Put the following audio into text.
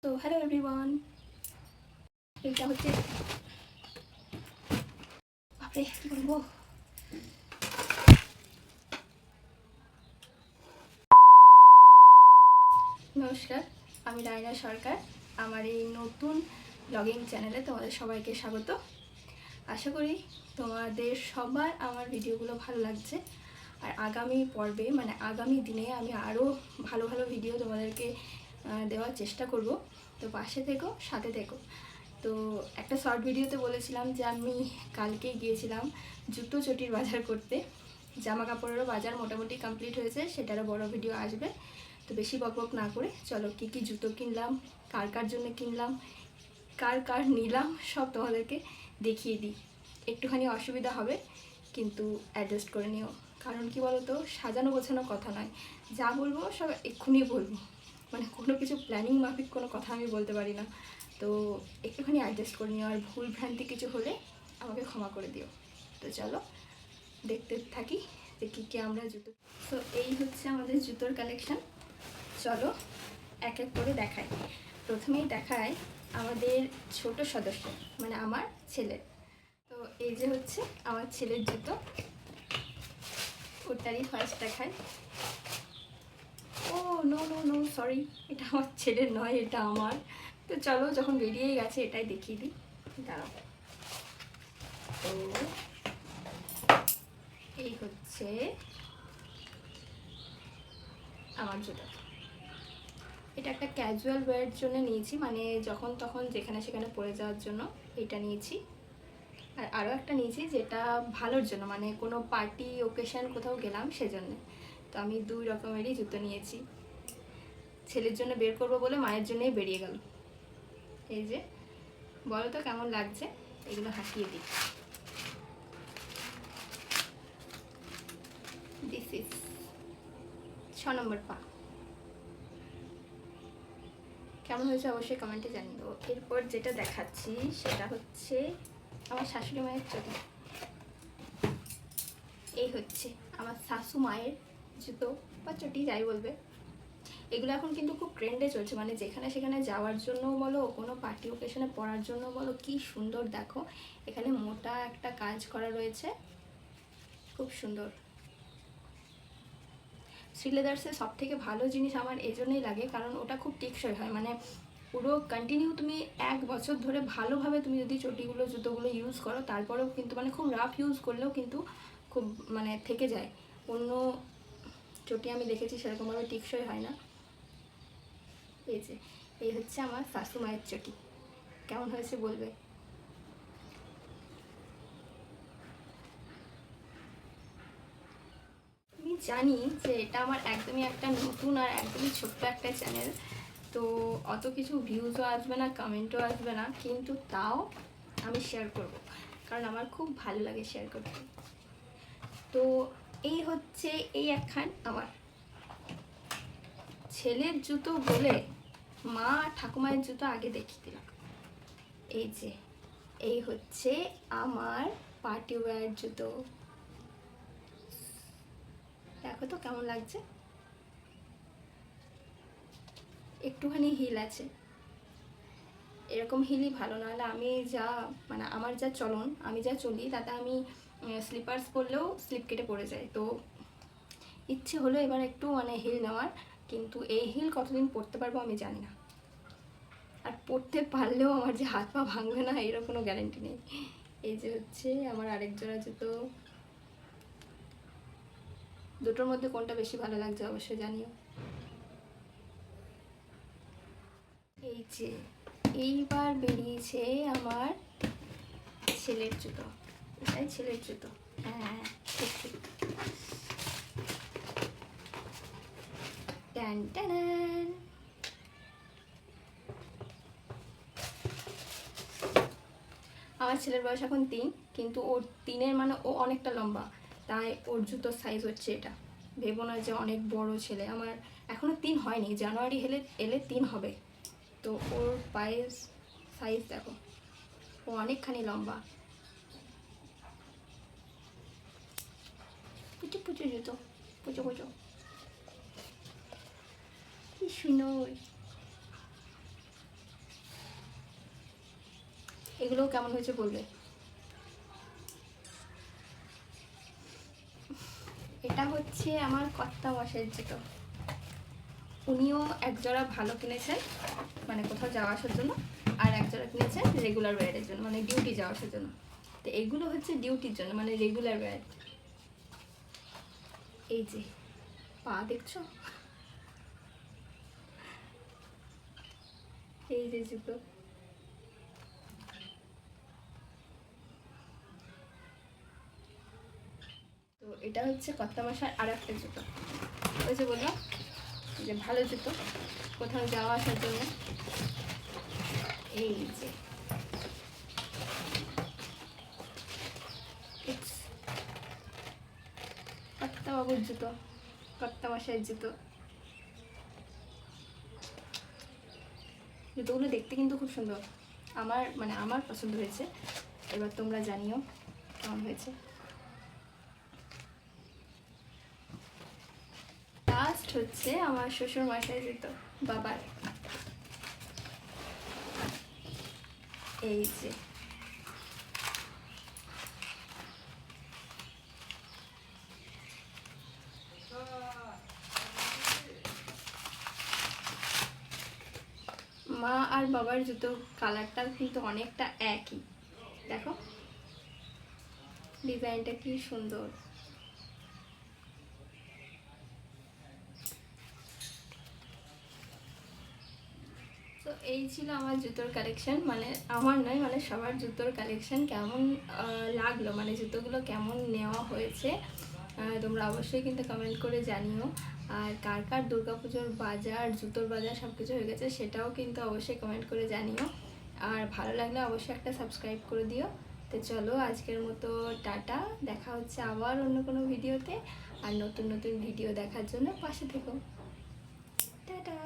So hello everyone, এইটা হচ্ছে বাপরে কী বলবো, নমস্কার, আমি রায়না সরকার। আমার এই নতুন ব্লগিং চ্যানেলে তোমাদের সবাইকে স্বাগত। আশা করি তোমাদের সবার আমার ভিডিওগুলো ভালো লাগছে। আর আগামী পর্বে মানে আগামী দিনে আমি আরও ভালো ভালো ভিডিও তোমাদেরকে দেওয়ার চেষ্টা করব। তো পাশে থেকো, সাথে থেকো। তো একটা শর্ট ভিডিওতে বলেছিলাম যে আমি কালকেই গিয়েছিলাম জুতো চটির বাজার করতে। জামা কাপড়েরও বাজার মোটামুটি কমপ্লিট হয়েছে, সেটারও বড় ভিডিও আসবে। তো বেশি বকবক না করে চলো কী কী জুতো কিনলাম, কার কার জন্য কিনলাম, কার কার নিলাম, সব তোমাদেরকে দেখিয়ে দিই। একটুখানি অসুবিধা হবে কিন্তু অ্যাডজাস্ট করে নিও, কারণ কি বলো তো, সাজানো গোছানো কথা নয়, যা বলবো সব এক্ষুনি বলবো, মানে কোনো কিছু প্ল্যানিং মাফিক কোনো কথা আমি বলতে পারি না। তো একটুখানি অ্যাডজাস্ট করে নিও, আর ভুল ভ্রান্তি কিছু হলে আমাকে ক্ষমা করে দিও। তো চলো দেখতে থাকি যে কী কী আমরা জুতো। তো এই হচ্ছে আমাদের জুতোর কালেকশান। চলো এক এক করে দেখাই। প্রথমেই দেখায় আমাদের ছোট সদস্য, মানে আমার ছেলের। তো এই যে হচ্ছে আমার ছেলের জুতো, ওটারই ফার্স্ট দেখায়। ও নো নো নো সরি, এটা আমার ছেলের নয়, এটা আমার। তো চলো যখন বেরিয়েই গেছে এটাই দেখিয়ে দিই, দাঁড়াও। তো এই হচ্ছে আমার জুতো। এটা একটা ক্যাজুয়াল ওয়্যারের জন্য নিয়েছি, মানে যখন তখন যেখানে সেখানে পরে যাওয়ার জন্য এটা নিয়েছি। আর আরও একটা নিয়েছি যেটা ভালোর জন্য, মানে কোনো পার্টি ওকেশন কোথাও গেলাম সেজন্য। তো আমি দুই রকমেরই জুতো নিয়েছি। ছেলের জন্য বের করবো বলে মায়ের জন্যই বেরিয়ে গেল। এই যে বলো তো কেমন লাগছে, এগুলো হাঁটিয়ে দিই। দিস ইজ 6 নম্বর পা। কেমন হয়েছে অবশ্যই কমেন্টে জানিও। এরপর যেটা দেখাচ্ছি সেটা হচ্ছে আমার শাশুড়ি মায়ের চটি। এই হচ্ছে আমার শাশু মায়ের জুতো বা চটি, যাই বলবে। এগুলো এখন কিন্তু খুব ট্রেন্ডে চলছে, মানে যেখানে সেখানে যাওয়ার জন্য বলো, কোনো পার্টি ওকেশনে পরার জন্য বলো, কি সুন্দর দেখো। এখানে মোটা একটা কাজ করা রয়েছে, খুব সুন্দর। শ্রীলেদার্সের সব থেকে ভালো জিনিস আমার এই জন্যই লাগে, কারণ ওটা খুব টেকসই হয়, মানে পুরো কন্টিনিউ তুমি 1 বছর ধরে ভালোভাবে তুমি যদি চটিগুলো জুতোগুলো ইউজ করো, তারপরেও কিন্তু মানে খুব রাফ ইউজ করলেও কিন্তু খুব মানে থেকে যায়। অন্য চটি আমি দেখেছি সেরকমভাবে টেকসই হয় না। এই যে এই হচ্ছে আমার শাশু মায়ের চটি, কেমন হয়েছে বলবে। আমি জানি যে এটা আমার একদমই একটা নতুন আর একদমই ছোট্ট একটা চ্যানেল, তো অত কিছু ভিউজও আসবে না, কমেন্টও আসবে না, কিন্তু তাও আমি শেয়ার করব, কারণ আমার খুব ভালো লাগে শেয়ার করতে। তো এই হচ্ছে এই একখান আমার ছেলের জুতো বলে মা ঠাকুমায়ের জুতো আগে দেখিয়ে দিলাম। এই যে এই হচ্ছে আমার পার্টি ওয়্যার জুতো, দেখো তো কেমন লাগছে। একটুখানি হিল আছে, এরকম হিলই ভালো, নাহলে আমি যা মানে আমার যা চলন, আমি যা চলি তাতে আমি স্লিপার্স পরলেও স্লিপ কেটে পড়ে যায়। তো ইচ্ছে হলো এবার একটু মানে হিল নেওয়ার, কিন্তু এই হিল কতদিন পরতে পারবো আমি জানি না, আর পরতে পারলেও আমার যে হাত পা ভাঙবে না এরকম কোনো গ্যারেন্টি নেই। এই যে হচ্ছে আমার আরেক জোড়া জুতো, দুটোর মধ্যে কোনটা বেশি ভালো লাগছে অবশ্যই জানিও। এই যে এইবার বেরিয়েছে আমার ছেলের জুতো, এটাই ছেলের জুতো, হ্যাঁ ঠিক ঠিক। টান টান, আমার ছেলের বয়স এখন 3, কিন্তু ওর 3-এর মানে ও অনেকটা লম্বা, তাই ওর জুতোর সাইজ হচ্ছে এটা। ভেবো না যে অনেক বড় ছেলে, আমার এখনও 3 হয়নি, জানুয়ারি এলে 3 হবে। তো ওর পায়ের সাইজ দেখো, ও অনেকখানি লম্বা। পুচো পুচো জুতো, পুচো পুচো, কি সুন্দর। এগুলোও কেমন হয়েছে বলবে। এটা হচ্ছে আমার কর্তা মশাইয়ের জুতো। উনিও একজোড়া ভালো কিনেছেন মানে কোথাও যাওয়া আসার জন্য, আর একজোড়া কিনেছেন রেগুলার ওয়্যারের জন্য, মানে ডিউটি যাওয়া আসার জন্য। তো এগুলো হচ্ছে ডিউটির জন্য, মানে রেগুলার ওয়্যার। এই যে পা দেখছো, এই যে জুতো। তো এটা হচ্ছে কর্তা মশার আর একটা জুতো। ওই যে বললাম যে ভালো জুতো কোথাও যাওয়া আসার জন্য। এই যে কর্তা বাবুর জুতো, কর্তা মশাইয়ের জুতো। জুতোগুলো দেখতে কিন্তু খুব সুন্দর, আমার মানে আমার পছন্দ হয়েছে। এবার তোমরা জানিও কেমন হয়েছে। লাস্ট হচ্ছে আমার শ্বশুর মশাই জুতো, বাবার। এই যে মা আর বাবার জুতো কালারটা কিন্তু অনেকটা একই, দেখো ডিজাইনটা কি সুন্দর। তো এই ছিল আমার জুতোর কালেকশন, মানে আমার নয় মানে সবার জুতোর কালেকশন। কেমন লাগলো, মানে জুতোগুলো কেমন নেওয়া হয়েছে তোমরা অবশ্যই কিন্তু কমেন্ট করে জানিও। আর কার কার দুর্গাপুজোর বাজার, জুতোর বাজার সব কিছু হয়ে গেছে সেটাও কিন্তু অবশ্যই কমেন্ট করে জানিও। আর ভালো লাগলে অবশ্যই একটা সাবস্ক্রাইব করে দিও। তো চলো আজকের মতো টাটা, দেখা হচ্ছে আবার অন্য কোনো ভিডিওতে। আর নতুন নতুন ভিডিও দেখার জন্য পাশে থেকো। টাটা।